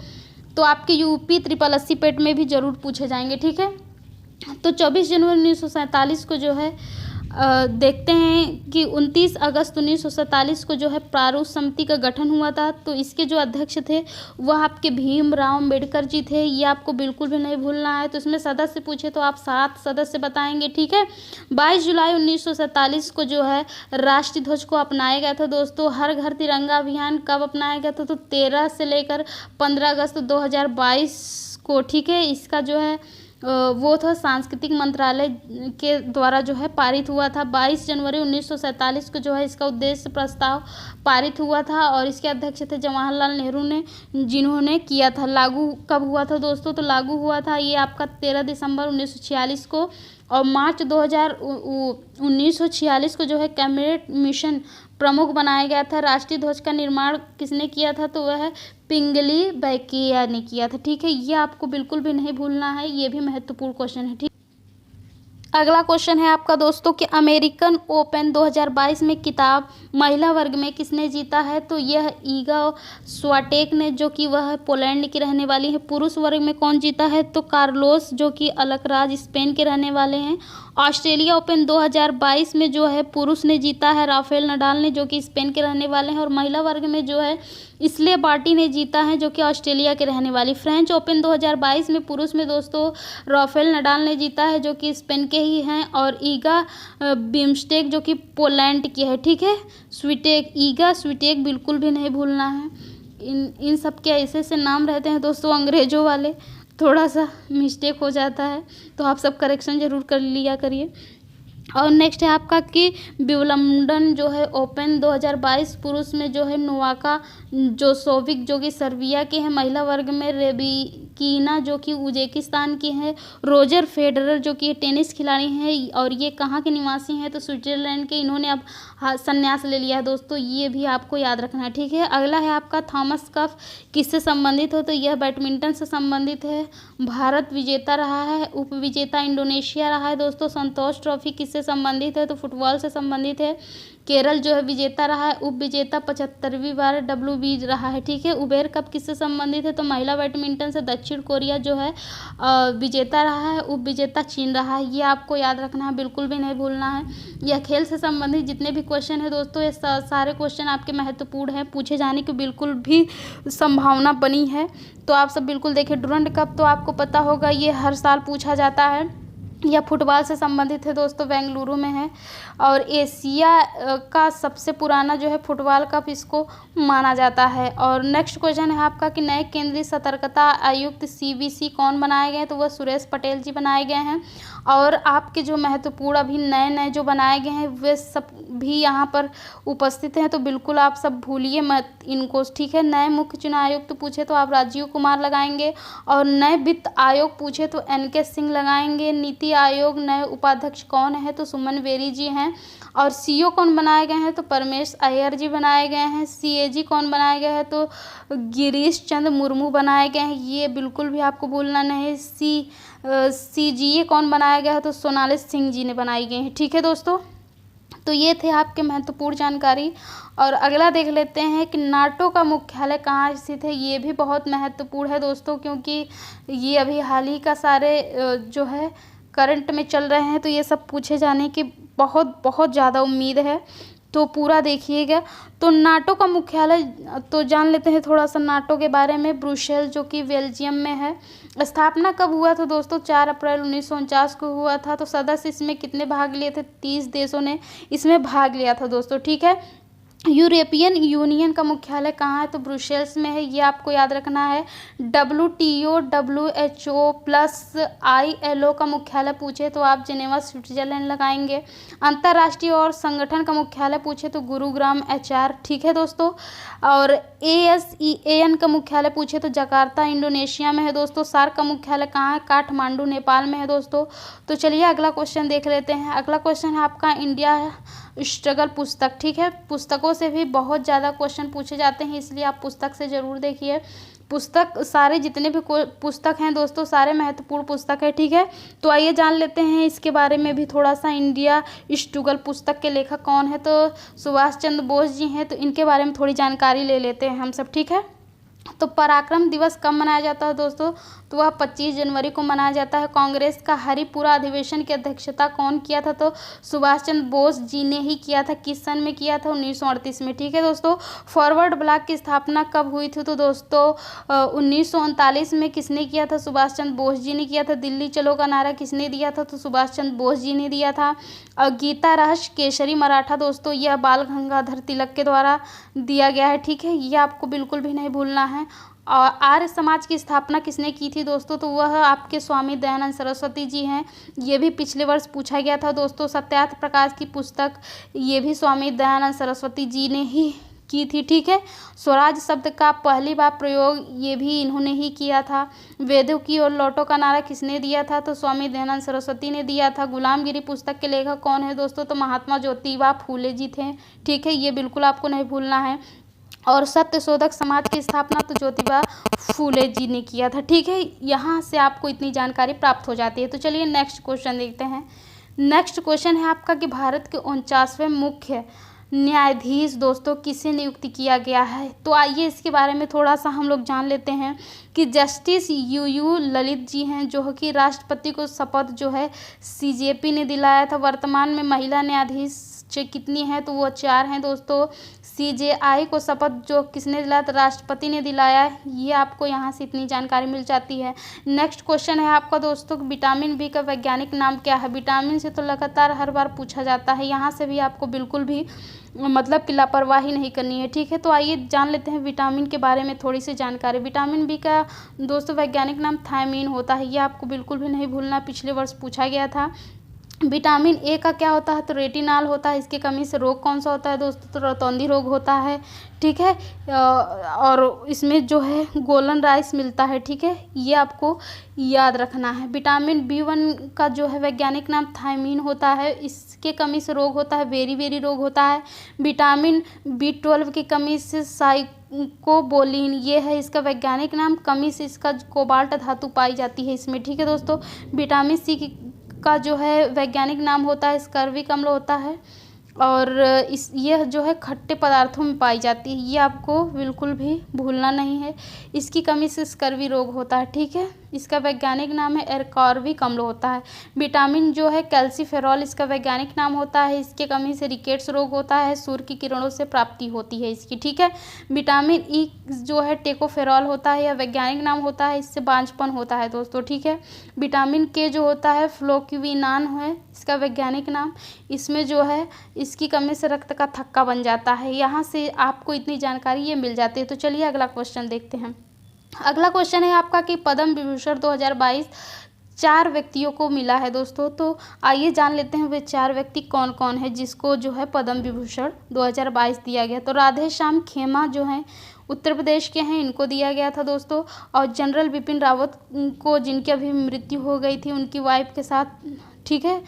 तो आपके UP 80 पेट में भी ज़रूर पूछे जाएंगे, ठीक है। तो 24 जनवरी 1947 को जो है देखते हैं कि 29 अगस्त 1947 को जो है प्रारूप समिति का गठन हुआ था। तो इसके जो अध्यक्ष थे वह आपके भीमराव अम्बेडकर जी थे। ये आपको बिल्कुल भी नहीं भूलना है। तो इसमें सदस्य पूछे तो आप 7 सदस्य बताएंगे, ठीक है। 22 जुलाई 1947 को जो है राष्ट्रीय ध्वज को अपनाया गया था दोस्तों। हर घर तिरंगा अभियान कब अपनाया गया था तो 13 से लेकर 15 अगस्त 2022 को, ठीक है। इसका जो है वो था सांस्कृतिक मंत्रालय के द्वारा जो है पारित हुआ था। 22 जनवरी 1947 को जो है इसका उद्देश्य प्रस्ताव पारित हुआ था और इसके अध्यक्ष थे जवाहरलाल नेहरू ने, जिन्होंने किया था। लागू कब हुआ था दोस्तों तो लागू हुआ था ये आपका 13 दिसंबर 1946 को। और मार्च 1946 को जो है कैबिनेट मिशन प्रमुख बनाया गया था। राष्ट्रीय ध्वज का निर्माण किसने किया था तो वह पिंगली बैकिया ने किया था, ठीक है। ये आपको बिल्कुल भी नहीं भूलना है। ये भी महत्वपूर्ण क्वेश्चन है, ठीक। अगला क्वेश्चन है आपका दोस्तों कि अमेरिकन ओपन 2022 में खिताब महिला वर्ग में किसने जीता है तो यह ईगा स्वाटेक ने जो कि वह पोलैंड की रहने वाली है। पुरुष वर्ग में कौन जीता है तो कार्लोस जो कि अलकराज स्पेन के रहने वाले हैं। ऑस्ट्रेलिया ओपन 2022 में जो है पुरुष ने जीता है राफेल नडाल ने जो कि स्पेन के रहने वाले हैं। और महिला वर्ग में जो है इसलिए बार्टी ने जीता है जो कि ऑस्ट्रेलिया के रहने वाली। फ्रेंच ओपन 2022 में पुरुष में दोस्तों राफेल नडाल ने जीता है जो कि स्पेन के ही हैं। और ईगा बिम्स्टेक जो कि पोलैंड की है, ठीक है। स्वीटेक, ईगा स्वीटेक बिल्कुल भी नहीं भूलना है। इन सब के ऐसे ऐसे नाम रहते हैं दोस्तों अंग्रेजों वाले, थोड़ा सा मिस्टेक हो जाता है तो आप सब करेक्शन ज़रूर कर लिया करिए। और नेक्स्ट है आपका कि विम्बलडन जो है ओपन 2022 पुरुष में जो है नोवाका जोकोविच जो कि सर्बिया के हैं। महिला वर्ग में स्कीना जो कि उज़्बेकिस्तान की है, रोजर फेडरर जो कि टेनिस खिलाड़ी हैं और ये कहाँ के निवासी हैं, तो स्विट्जरलैंड के। इन्होंने अब संन्यास ले लिया है दोस्तों, ये भी आपको याद रखना है, ठीक है। अगला है आपका थॉमस कप किससे संबंधित हो, तो यह बैडमिंटन से संबंधित है। भारत विजेता रहा है, उप विजेता इंडोनेशिया रहा है दोस्तों। संतोष ट्रॉफी किससे संबंधित है, तो फुटबॉल से संबंधित है। केरल जो है विजेता रहा है, उप विजेता 75वीं बार WB रहा है, ठीक है। उबेर कप किससे संबंधित है, तो महिला बैडमिंटन से। दक्षिण कोरिया जो है विजेता रहा है, उप विजेता चीन रहा है, ये आपको याद रखना है, बिल्कुल भी नहीं भूलना है। यह खेल से संबंधित जितने भी क्वेश्चन है दोस्तों, ये सारे क्वेश्चन आपके महत्वपूर्ण हैं, पूछे जाने की बिल्कुल भी संभावना बनी है, तो आप सब बिल्कुल देखिए। डुरंड कप तो आपको पता होगा, ये हर साल पूछा जाता है। यह फुटबॉल से संबंधित है दोस्तों, बेंगलुरु में है। और एशिया का सबसे पुराना जो है फुटबॉल कप इसको माना जाता है। और नेक्स्ट क्वेश्चन है आपका कि नए केंद्रीय सतर्कता आयुक्त CBC कौन बनाए गए, तो वह सुरेश पटेल जी बनाए गए हैं। और आपके जो महत्वपूर्ण अभी नए नए जो बनाए गए हैं वे सब भी यहाँ पर उपस्थित हैं, तो बिल्कुल आप सब भूलिए मत इनको, ठीक है। नए मुख्य चुनाव आयुक्त पूछे तो आप राजीव कुमार लगाएंगे, और नए वित्त आयोग पूछे तो NK सिंह लगाएंगे। नीति आयोग नए उपाध्यक्ष कौन है, तो सुमन बेरी जी हैं। और CO कौन बनाए गए हैं, तो परमेश अय्यर जी बनाए गए हैं। CAG कौन बनाए गए हैं, तो गिरीश चंद्र मुर्मू बनाए गए हैं, ये बिल्कुल भी आपको भूलना नहीं। CGA कौन बनाया गया है, तो सोनाली सिंह जी ने बनाई गई हैं, ठीक है दोस्तों। तो ये थे आपके महत्वपूर्ण जानकारी। और अगला देख लेते हैं कि नाटो का मुख्यालय कहाँ स्थित है, ये भी बहुत महत्वपूर्ण है दोस्तों, क्योंकि ये अभी हाल ही का सारे जो है करंट में चल रहे हैं, तो ये सब पूछे जाने की बहुत बहुत ज़्यादा उम्मीद है, तो पूरा देखिएगा। तो नाटो का मुख्यालय तो जान लेते हैं थोड़ा सा नाटो के बारे में। ब्रुसेल जो कि बेल्जियम में है। स्थापना कब हुआ था दोस्तों, 4 अप्रैल 1949 को हुआ था। तो सदस्य इसमें कितने भाग लिए थे, 30 देशों ने इसमें भाग लिया था दोस्तों, ठीक है। यूरोपियन यूनियन का मुख्यालय कहाँ है, तो ब्रुसेल्स में है, ये आपको याद रखना है। WTO WHO प्लस ILO का मुख्यालय पूछे तो आप जिनेवा स्विट्जरलैंड लगाएंगे। अंतर्राष्ट्रीय और संगठन का मुख्यालय पूछे तो गुरुग्राम HR, ठीक है दोस्तों। और ASEAN का मुख्यालय पूछे तो जकार्ता इंडोनेशिया में है दोस्तों। सार्क का मुख्यालय कहाँ है, काठमांडू नेपाल में है दोस्तों। तो चलिए अगला क्वेश्चन देख लेते हैं। अगला क्वेश्चन है आपका इंडिया स्ट्रगल पुस्तक, ठीक है। पुस्तकों से भी बहुत ज़्यादा क्वेश्चन पूछे जाते हैं, इसलिए आप पुस्तक से ज़रूर देखिए। पुस्तक सारे जितने भी पुस्तक हैं दोस्तों, सारे महत्वपूर्ण पुस्तक है, ठीक है। तो आइए जान लेते हैं इसके बारे में भी थोड़ा सा। इंडिया स्ट्रगल पुस्तक के लेखक कौन है, तो सुभाष चंद्र बोस जी हैं, तो इनके बारे में थोड़ी जानकारी ले लेते हैं हम सब, ठीक है। तो पराक्रम दिवस कब मनाया जाता है दोस्तों, तो वह 25 जनवरी को मनाया जाता है। कांग्रेस का हरिपुरा अधिवेशन की अध्यक्षता कौन किया था, तो सुभाष चंद्र बोस जी ने ही किया था। किस सन में किया था, 1938 में, ठीक है दोस्तों। फॉरवर्ड ब्लॉक की स्थापना कब हुई थी, तो दोस्तों 1939 में। किसने किया था, सुभाष चंद्र बोस जी ने किया था। दिल्ली चलो का नारा किसने दिया था, तो सुभाष चंद्र बोस जी ने दिया था। गीता रहस्य केसरी मराठा दोस्तों, यह बाल गंगाधर तिलक के द्वारा दिया गया है, ठीक है, ये आपको बिल्कुल भी नहीं भूलना है। और आर्य समाज की स्थापना किसने की थी दोस्तों, तो वह आपके स्वामी दयानंद सरस्वती जी हैं, ये भी पिछले वर्ष पूछा गया था दोस्तों। सत्यार्थ प्रकाश की पुस्तक ये भी स्वामी दयानंद सरस्वती जी ने ही की थी, ठीक है। स्वराज शब्द का पहली बार प्रयोग ये भी इन्होंने ही किया था। वेदों की ओर लौटो का नारा किसने दिया था, तो स्वामी दयानंद सरस्वती ने दिया था। गुलामगिरी पुस्तक के लेखक कौन है दोस्तों, तो महात्मा ज्योतिबा फूले जी थे, ठीक है, ये बिल्कुल आपको नहीं भूलना है। और सत्यशोधक समाज की स्थापना तो ज्योतिबा फूले जी ने किया था, ठीक है। यहाँ से आपको इतनी जानकारी प्राप्त हो जाती है। तो चलिए नेक्स्ट क्वेश्चन देखते हैं। नेक्स्ट क्वेश्चन है आपका कि भारत के 49वें मुख्य न्यायाधीश दोस्तों किसे नियुक्त किया गया है, तो आइए इसके बारे में थोड़ा सा हम लोग जान लेते हैं कि जस्टिस UU ललित जी हैं, जो कि राष्ट्रपति को शपथ जो है CJP ने दिलाया था। वर्तमान में महिला न्यायाधीश कितनी हैं, तो वो 4 हैं दोस्तों। CJI को शपथ जो किसने दिलाया, तो राष्ट्रपति ने दिलाया है, ये आपको यहाँ से इतनी जानकारी मिल जाती है। नेक्स्ट क्वेश्चन है आपका दोस्तों विटामिन B का वैज्ञानिक नाम क्या है। विटामिन से तो लगातार हर बार पूछा जाता है, यहाँ से भी आपको बिल्कुल भी मतलब कि लापरवाही नहीं करनी है, ठीक है। तो आइए जान लेते हैं विटामिन के बारे में थोड़ी सी जानकारी। विटामिन B का दोस्तों वैज्ञानिक नाम थायमीन होता है, ये आपको बिल्कुल भी नहीं भूलना, पिछले वर्ष पूछा गया था। विटामिन ए का क्या होता है, तो रेटिनॉल होता है। इसकी कमी से रोग कौन सा होता है दोस्तों, तो रतौंधी रोग होता है, ठीक है। और इसमें जो है गोल्डन राइस मिलता है, ठीक है, ये आपको याद रखना है। विटामिन B1 का जो है वैज्ञानिक नाम थायमीन होता है। इसके कमी से रोग होता है बेरी रोग होता है। विटामिन B12 की कमी से साइकोबोलिन ये है इसका वैज्ञानिक नाम, कमी से इसका कोबाल्ट धातु पाई जाती है इसमें, ठीक है दोस्तों। विटामिन C का जो है वैज्ञानिक नाम होता है स्कर्विक अम्ल होता है, और ये जो है खट्टे पदार्थों में पाई जाती है, ये आपको बिल्कुल भी भूलना नहीं है। इसकी कमी से स्कर्वी रोग होता है, ठीक है। इसका वैज्ञानिक नाम है एस्कॉर्बिक अम्ल होता है। विटामिन जो है कैल्सीफेरॉल इसका वैज्ञानिक नाम होता है। इसके कमी से रिकेट्स रोग होता है, सूर्य की किरणों से प्राप्ति होती है इसकी, ठीक है। विटामिन ई जो है टेकोफेरॉल होता है, यह वैज्ञानिक नाम होता है, इससे बांझपन होता है दोस्तों, ठीक है। विटामिन के जो होता है फ्लोक्विनान है इसका वैज्ञानिक नाम, इसमें जो है इसकी कमी से रक्त का थक्का बन जाता है। यहाँ से आपको इतनी जानकारी ये मिल जाती है। तो चलिए अगला क्वेश्चन देखते हैं। अगला क्वेश्चन है आपका कि पद्म विभूषण 2022 4 व्यक्तियों को मिला है दोस्तों। तो आइए जान लेते हैं वे 4 व्यक्ति कौन कौन है जिसको जो है पद्म विभूषण 2022 दिया गया। तो राधे श्याम खेमा जो हैं उत्तर प्रदेश के हैं, इनको दिया गया था दोस्तों। और जनरल बिपिन रावत को, जिनकी अभी मृत्यु हो गई थी उनकी वाइफ के साथ, ठीक है,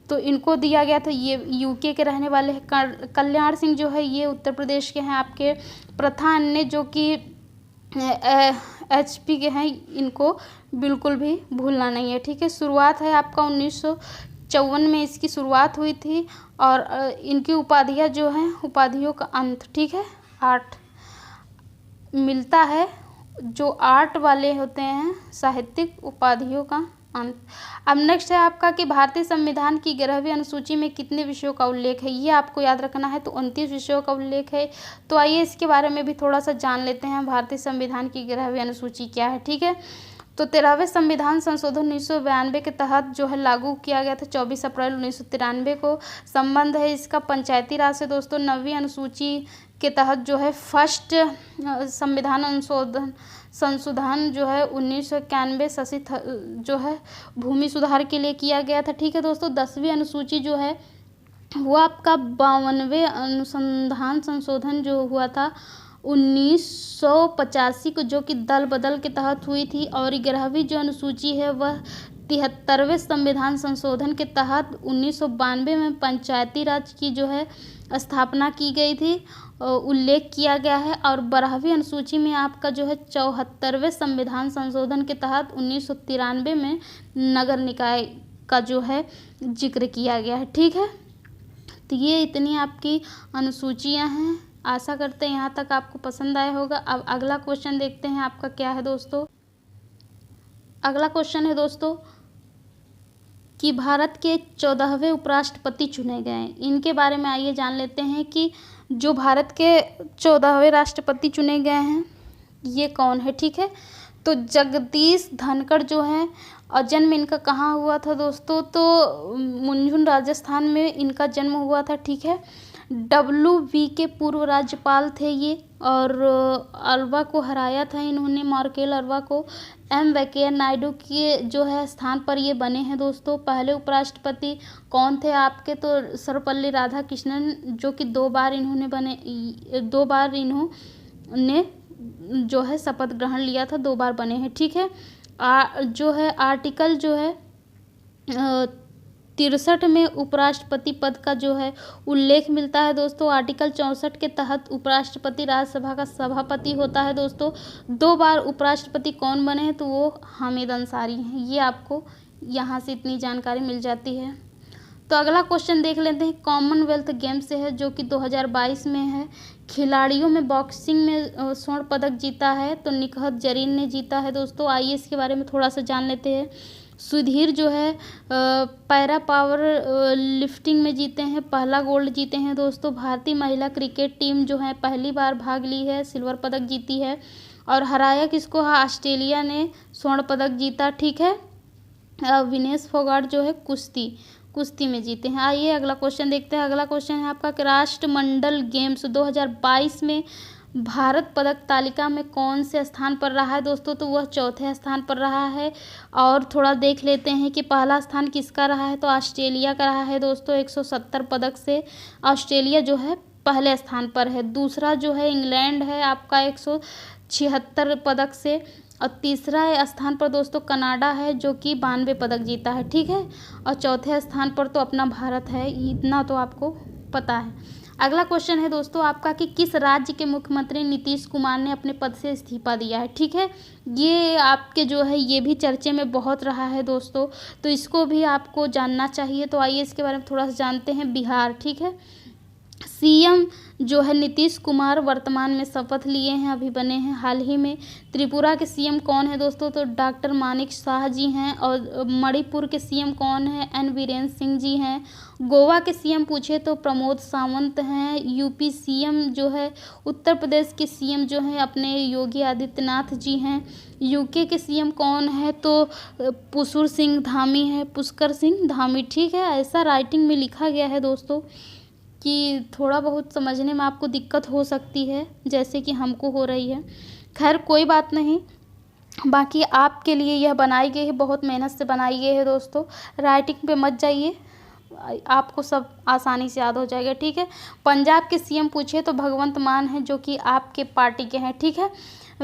तो इनको दिया गया था। ये यूके के रहने वाले हैं। कल्याण सिंह जो है ये उत्तर प्रदेश के हैं आपके। प्रथा अन्य जो कि HP के हैं, इनको बिल्कुल भी भूलना नहीं है, ठीक है। शुरुआत है आपका 1954 में इसकी शुरुआत हुई थी। और इनकी उपाधियाँ जो हैं उपाधियों का अंत, ठीक है, 8 मिलता है। जो 8 वाले होते हैं साहित्यिक उपाधियों का अंत। अब नेक्स्ट है आपका कि भारतीय संविधान की 11वीं अनुसूची में कितने विषयों का उल्लेख है, ये आपको याद रखना है। तो 29 विषयों का उल्लेख है। तो आइए इसके बारे में भी थोड़ा सा जान लेते हैं, भारतीय संविधान की 11वीं अनुसूची क्या है, ठीक है। तो 13वें संविधान संशोधन 1992 के तहत जो है लागू किया गया था 24 अप्रैल 1993 को। संबंध है इसका पंचायती राज से दोस्तों। 9वीं अनुसूची के तहत जो है फर्स्ट संविधान संशोधन जो है 1991 शासित जो है भूमि सुधार के लिए किया गया था, ठीक है दोस्तों। 10वीं अनुसूची जो है वो आपका 52वें अनुसंधान संशोधन जो हुआ था 1985 को, जो कि दल बदल के तहत हुई थी। और 11वीं जो अनुसूची है वह 73वें संविधान संशोधन के तहत 1992 में पंचायती राज की जो है स्थापना की गई थी, उल्लेख किया गया है। और 12वीं अनुसूची में आपका जो है 74वें संविधान संशोधन के तहत 1993 में नगर निकाय का जो है जिक्र किया गया है, ठीक है। तो ये इतनी आपकी अनुसूचियां हैं। आशा करते हैं यहाँ तक आपको पसंद आया होगा। अब अगला क्वेश्चन देखते हैं आपका क्या है दोस्तों। अगला क्वेश्चन है दोस्तों कि भारत के 14वें उपराष्ट्रपति चुने गए हैं। इनके बारे में आइए जान लेते हैं कि जो भारत के 14वें राष्ट्रपति चुने गए हैं ये कौन है, ठीक है। तो जगदीश धनखड़ जो है, और जन्म इनका कहाँ हुआ था दोस्तों, तो मुंझुन राजस्थान में इनका जन्म हुआ था, ठीक है। WV के पूर्व राज्यपाल थे ये, और अल्वा को हराया था इन्होंने, मार्केल अल्वा को। वेंकैया नायडू के जो है स्थान पर ये बने हैं दोस्तों। पहले उपराष्ट्रपति कौन थे आपके, तो सर्वपल्ली राधाकृष्णन, जो कि 2 बार इन्होंने जो है शपथ ग्रहण लिया था, 2 बार बने हैं, ठीक है। जो है आर्टिकल जो है 63 में उपराष्ट्रपति पद का जो है उल्लेख मिलता है दोस्तों। आर्टिकल 64 के तहत उपराष्ट्रपति राज्यसभा का सभापति होता है दोस्तों। 2 बार उपराष्ट्रपति कौन बने हैं, तो वो हामिद अंसारी हैं। ये आपको यहाँ से इतनी जानकारी मिल जाती है। तो अगला क्वेश्चन देख लेते हैं, कॉमनवेल्थ गेम्स से है जो कि 2022 में है। खिलाड़ियों में बॉक्सिंग में स्वर्ण पदक जीता है तो निकहत जरीन ने जीता है दोस्तों। आइए इसके बारे में थोड़ा सा जान लेते हैं। सुधीर जो है पैरा पावर लिफ्टिंग में जीते हैं, पहला गोल्ड जीते हैं दोस्तों। भारतीय महिला क्रिकेट टीम जो है पहली बार भाग ली है, सिल्वर पदक जीती है। और हराया किसको, ऑस्ट्रेलिया ने स्वर्ण पदक जीता, ठीक है। विनेश फोगाट जो है कुश्ती में जीते हैं। आइए अगला क्वेश्चन देखते हैं। अगला क्वेश्चन है आपका कि राष्ट्रमंडल गेम्स 2022 में भारत पदक तालिका में कौन से स्थान पर रहा है दोस्तों, तो वह चौथे स्थान पर रहा है। और थोड़ा देख लेते हैं कि पहला स्थान किसका रहा है, तो ऑस्ट्रेलिया का रहा है दोस्तों 170 पदक से। ऑस्ट्रेलिया जो है पहले स्थान पर है। दूसरा जो है इंग्लैंड है आपका 176 पदक से। और तीसरा स्थान पर दोस्तों कनाडा है जो कि 92 पदक जीता है, ठीक है। और चौथे स्थान पर तो अपना भारत है, इतना तो आपको पता है। अगला क्वेश्चन है दोस्तों आपका कि किस राज्य के मुख्यमंत्री नीतीश कुमार ने अपने पद से इस्तीफा दिया है, ठीक है। ये आपके जो है ये भी चर्चे में बहुत रहा है दोस्तों, तो इसको भी आपको जानना चाहिए। तो आइए इसके बारे में थोड़ा सा जानते हैं। बिहार, ठीक है, सीएम जो है नीतीश कुमार वर्तमान में शपथ लिए हैं, अभी बने हैं हाल ही में। त्रिपुरा के सीएम कौन है दोस्तों, तो डॉक्टर मानिक शाह जी हैं। और मणिपुर के सीएम कौन है, एन बीरेन सिंह जी हैं। गोवा के सीएम पूछे तो प्रमोद सावंत हैं। यूपी सीएम जो है, उत्तर प्रदेश के सीएम जो हैं अपने योगी आदित्यनाथ जी हैं। यूके के सीएम कौन है, तो पुष्कर सिंह धामी है, पुष्कर सिंह धामी, ठीक है। ऐसा राइटिंग में लिखा गया है दोस्तों कि थोड़ा बहुत समझने में आपको दिक्कत हो सकती है, जैसे कि हमको हो रही है। खैर कोई बात नहीं, बाकी आपके लिए यह बनाई गई है, बहुत मेहनत से बनाई गई है दोस्तों। राइटिंग पे मत जाइए, आपको सब आसानी से याद हो जाएगा, ठीक है। पंजाब के सीएम पूछे तो भगवंत मान है जो कि आपके पार्टी के हैं, ठीक है।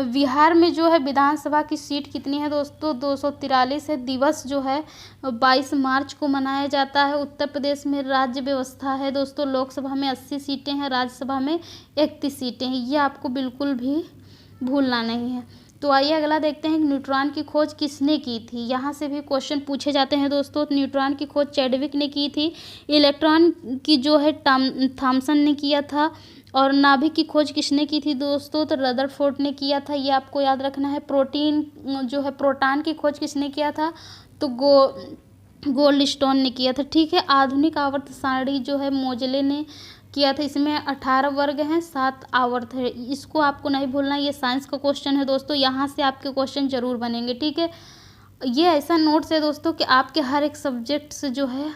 बिहार में जो है विधानसभा की सीट कितनी है दोस्तों, 243 है। दिवस जो है 22 मार्च को मनाया जाता है। उत्तर प्रदेश में राज्य व्यवस्था है दोस्तों, लोकसभा में 80 सीटें हैं, राज्यसभा में 31 सीटें हैं। ये आपको बिल्कुल भी भूलना नहीं है। तो आइए अगला देखते हैं कि न्यूट्रॉन की खोज किसने की थी। यहाँ से भी क्वेश्चन पूछे जाते हैं दोस्तों। तो न्यूट्रॉन की खोज चैडविक ने की थी। इलेक्ट्रॉन की जो है थॉमसन ने किया था। और नाभिक की खोज किसने की थी दोस्तों, तो रदरफोर्ड ने किया था, ये आपको याद रखना है। प्रोटीन जो है प्रोटॉन की खोज किसने किया था, तो गोल्डस्टोन ने किया था, ठीक है। आधुनिक आवर्त सारणी जो है मोजले ने किया था। इसमें 18 वर्ग हैं, 7 आवर्त है। इसको आपको नहीं भूलना, ये साइंस का क्वेश्चन है दोस्तों, यहाँ से आपके क्वेश्चन जरूर बनेंगे, ठीक है। ये ऐसा नोट्स है दोस्तों कि आपके हर एक सब्जेक्ट से जो है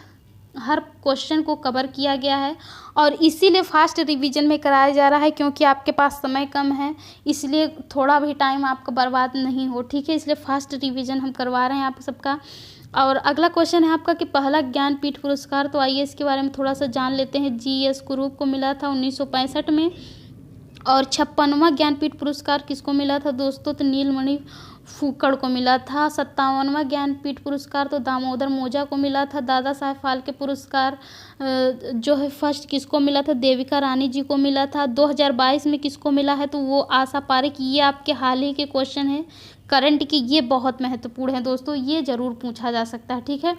हर क्वेश्चन को कवर किया गया है। और इसीलिए फास्ट रिवीजन में कराया जा रहा है, क्योंकि आपके पास समय कम है, इसलिए थोड़ा भी टाइम आपका बर्बाद नहीं हो, ठीक है। इसलिए फास्ट रिवीजन हम करवा रहे हैं आप सबका। और अगला क्वेश्चन है आपका कि पहला ज्ञानपीठ पुरस्कार, तो आइए इसके बारे में थोड़ा सा जान लेते हैं। जीएस कुरूप को मिला था 1965 में। और 56वां ज्ञानपीठ पुरस्कार किसको मिला था दोस्तों, तो नीलमणि फुक्कड़ को मिला था। 57वां ज्ञानपीठ पुरस्कार तो दामोदर मोजा को मिला था। दादा साहेब फाल्के पुरस्कार जो है फर्स्ट किसको मिला था, देविका रानी जी को मिला था। 2022 में किसको मिला है, तो वो आशा पारेख। ये आपके हाल ही के क्वेश्चन है करंट की, ये बहुत महत्वपूर्ण है दोस्तों, ये ज़रूर पूछा जा सकता है, ठीक है।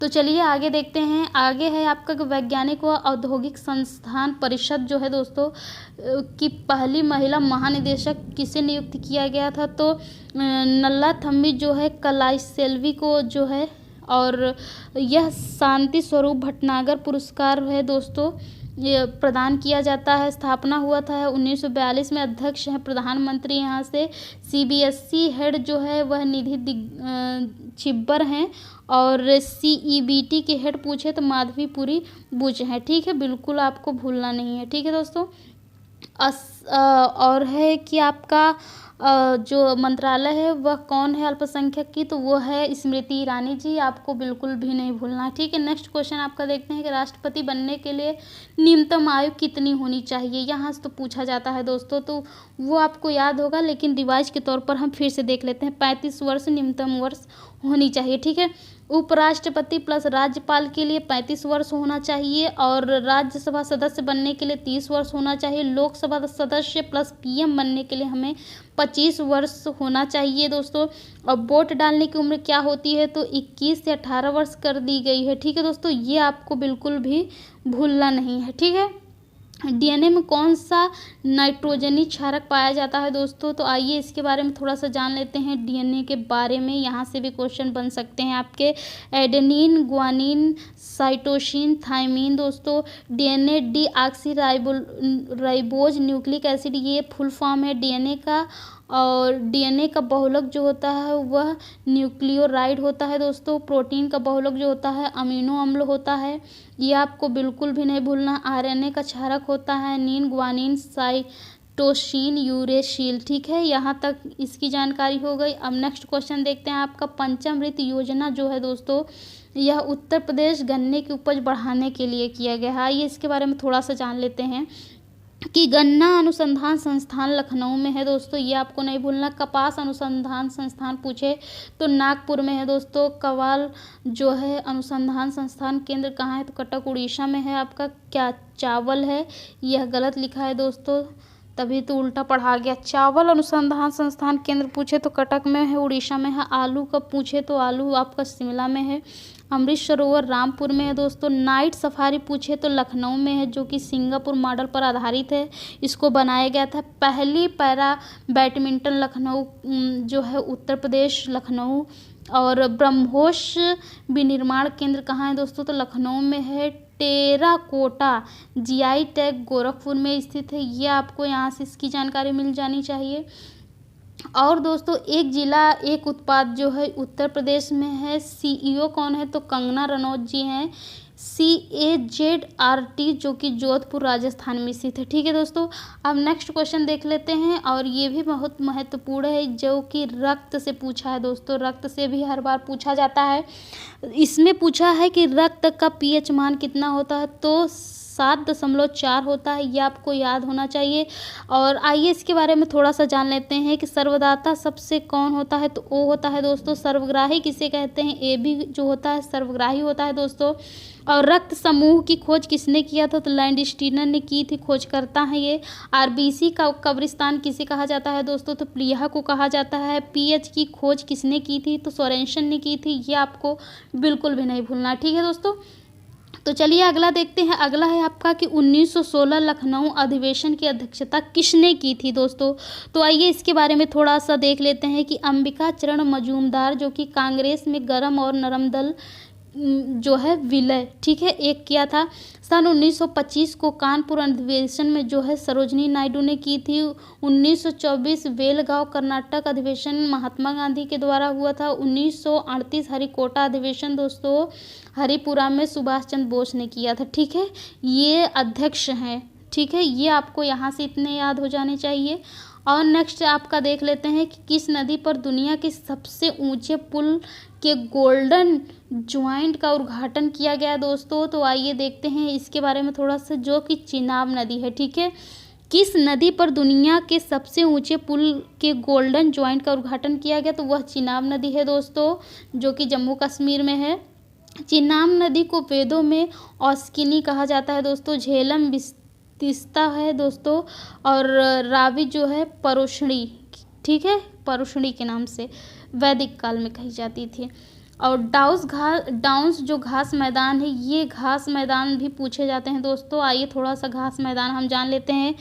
तो चलिए आगे देखते हैं। आगे है आपका वैज्ञानिक व औद्योगिक संस्थान परिषद जो है दोस्तों की पहली महिला महानिदेशक किसे नियुक्त किया गया था, तो नल्ला थम्बी जो है कलाइसेल्वी को जो है। और यह शांति स्वरूप भटनागर पुरस्कार है दोस्तों, ये प्रदान किया जाता है। स्थापना हुआ था 1942 में। अध्यक्ष है प्रधानमंत्री यहाँ से। सीबीएसई हेड जो है वह निधि छिब्बर हैं। और सीईबीटी के हेड पूछे तो माधवीपुरी बुच हैं, ठीक है। बिल्कुल आपको भूलना नहीं है, ठीक है दोस्तों। और है कि आपका जो मंत्रालय है वह कौन है अल्पसंख्यक की, तो वो है स्मृति ईरानी जी, आपको बिल्कुल भी नहीं भूलना है, ठीक है। नेक्स्ट क्वेश्चन आपका देखते हैं कि राष्ट्रपति बनने के लिए न्यूनतम आयु कितनी होनी चाहिए, यहाँ से तो पूछा जाता है दोस्तों, तो वो आपको याद होगा, लेकिन रिवाइज के तौर पर हम फिर से देख लेते हैं। 35 वर्ष न्यूनतम वर्ष होनी चाहिए, ठीक है। उपराष्ट्रपति प्लस राज्यपाल के लिए 35 वर्ष होना चाहिए। और राज्यसभा सदस्य बनने के लिए 30 वर्ष होना चाहिए। लोकसभा सदस्य प्लस पीएम बनने के लिए हमें 25 वर्ष होना चाहिए दोस्तों। और वोट डालने की उम्र क्या होती है, तो 21 से 18 वर्ष कर दी गई है, ठीक है दोस्तों। ये आपको बिल्कुल भी भूलना नहीं है, ठीक है। डीएनए में कौन सा नाइट्रोजनी क्षारक पाया जाता है दोस्तों, तो आइए इसके बारे में थोड़ा सा जान लेते हैं डीएनए के बारे में। यहाँ से भी क्वेश्चन बन सकते हैं आपके। एडेनिन, ग्वानिन, साइटोसिन, थाइमिन दोस्तों। DNA deoxy ribose nucleic acid, ये फुल फॉर्म है डीएनए का। और डीएनए का बहुलक जो होता है वह न्यूक्लियोराइड होता है दोस्तों। प्रोटीन का बहुलक जो होता है अमीनो अम्ल होता है, ये आपको बिल्कुल भी नहीं भूलना। आरएनए का क्षारक होता है नीन, ग्वानिन, टोशीन यूरेशील। ठीक है, यहाँ तक इसकी जानकारी हो गई। अब नेक्स्ट क्वेश्चन देखते हैं आपका पंचामृत योजना जो है दोस्तों, यह उत्तर प्रदेश गन्ने की उपज बढ़ाने के लिए किया गया है। आइए इसके बारे में थोड़ा सा जान लेते हैं कि गन्ना अनुसंधान संस्थान लखनऊ में है दोस्तों, ये आपको नहीं भूलना। कपास अनुसंधान संस्थान पूछे तो नागपुर में है दोस्तों। कवाल जो है अनुसंधान संस्थान केंद्र कहाँ है, तो कटक उड़ीसा में है। आपका क्या चावल है, यह गलत लिखा है दोस्तों, तभी तो उल्टा पढ़ा गया। चावल अनुसंधान संस्थान केंद्र पूछे तो कटक में है, उड़ीसा में है। आलू का पूछे तो आलू आपका शिमला में है। अमृत सरोवर रामपुर में है दोस्तों। नाइट सफारी पूछे तो लखनऊ में है, जो कि सिंगापुर मॉडल पर आधारित है, इसको बनाया गया था। पहली पैरा बैडमिंटन लखनऊ जो है उत्तर प्रदेश लखनऊ। और ब्रह्मोस विनिर्माण केंद्र कहाँ है दोस्तों, तो लखनऊ में है। टेराकोटा जीआई टैग गोरखपुर में स्थित है, ये आपको यहाँ से इसकी जानकारी मिल जानी चाहिए। और दोस्तों एक जिला एक उत्पाद जो है उत्तर प्रदेश में है, सीईओ कौन है, तो कंगना रनौत जी हैं। CAZRT जो कि जोधपुर राजस्थान में स्थित है। ठीक है दोस्तों, अब नेक्स्ट क्वेश्चन देख लेते हैं, और ये भी बहुत महत्वपूर्ण है, जो कि रक्त से पूछा है दोस्तों। रक्त से भी हर बार पूछा जाता है। इसमें पूछा है कि रक्त का पीएच मान कितना होता है, तो 7.4 होता है, ये आपको याद होना चाहिए। और आइए इसके बारे में थोड़ा सा जान लेते हैं कि सर्वदाता सबसे कौन होता है, तो ओ होता है दोस्तों। सर्वग्राही किसे कहते हैं, ए भी जो होता है सर्वग्राही होता है दोस्तों। और रक्त समूह की खोज किसने किया था, तो लैंडस्टीनर ने की थी, खोज करता है ये। आरबीसी का कब्रिस्तान किसे कहा जाता है दोस्तों, तो प्लीहा को कहा जाता है। पीएच की खोज किसने की थी, तो सोरेनसन ने की थी, ये आपको बिल्कुल भी नहीं भूलना। ठीक है दोस्तों, तो चलिए अगला देखते हैं। अगला है आपका कि 1916 लखनऊ अधिवेशन की अध्यक्षता किसने की थी दोस्तों, तो आइए इसके बारे में थोड़ा सा देख लेते हैं कि अंबिका चरण मजूमदार, जो कि कांग्रेस में गरम और नरम दल जो है विलय, ठीक है, एक किया था। सन 1925 को कानपुर अधिवेशन में जो है सरोजनी नायडू ने की थी। 1924 बेलगांव कर्नाटक अधिवेशन महात्मा गांधी के द्वारा हुआ था। 1938 हरिकोटा अधिवेशन दोस्तों हरिपुरा में सुभाष चंद्र बोस ने किया था। ठीक है, ये अध्यक्ष हैं। ठीक है, ये आपको यहाँ से इतने याद हो जाने चाहिए। और नेक्स्ट आपका देख लेते हैं कि किस नदी पर दुनिया के सबसे ऊंचे पुल के गोल्डन ज्वाइंट का उद्घाटन किया गया दोस्तों, तो आइए देखते हैं इसके बारे में थोड़ा सा, जो कि चिनाब नदी है। ठीक है, किस नदी पर दुनिया के सबसे ऊंचे पुल के गोल्डन ज्वाइंट का उद्घाटन किया गया, तो वह चिनाब नदी है दोस्तों, जो कि जम्मू कश्मीर में है। चिनाब नदी को वेदों में औस्किनी कहा जाता है दोस्तों। झेलम तीस्ता है दोस्तों, और रावी जो है परोशनी, ठीक है, परोशनी के नाम से वैदिक काल में कही जाती थी। और डाउन्स जो घास मैदान है, ये घास मैदान भी पूछे जाते हैं दोस्तों। आइए थोड़ा सा घास मैदान हम जान लेते हैं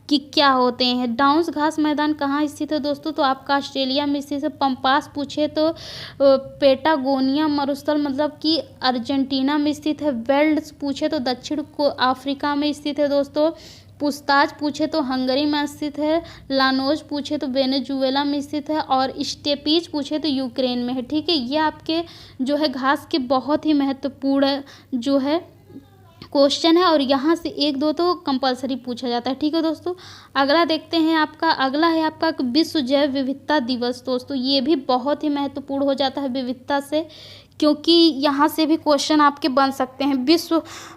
कि क्या होते हैं। डाउन्स घास मैदान कहाँ स्थित है दोस्तों, तो आपका ऑस्ट्रेलिया में स्थित है। पंपास पूछे तो पेटागोनिया मरुस्थल मतलब कि अर्जेंटीना में स्थित है। वेल्ड्स पूछे तो दक्षिण को अफ्रीका में स्थित है दोस्तों। पूछताछ पूछे तो हंगरी में स्थित है। लानोज पूछे तो वेनेजुएला में स्थित है। और स्टेपीज पूछे तो यूक्रेन में है। ठीक है, ये आपके जो है घास के बहुत ही महत्वपूर्ण जो है क्वेश्चन है, और यहाँ से एक दो तो कंपलसरी पूछा जाता है। ठीक है दोस्तों, अगला देखते हैं आपका। अगला है आपका विश्व जैव विविधता दिवस दोस्तों, ये भी बहुत ही महत्वपूर्ण हो जाता है विविधता से, क्योंकि यहाँ से भी क्वेश्चन आपके बन सकते हैं।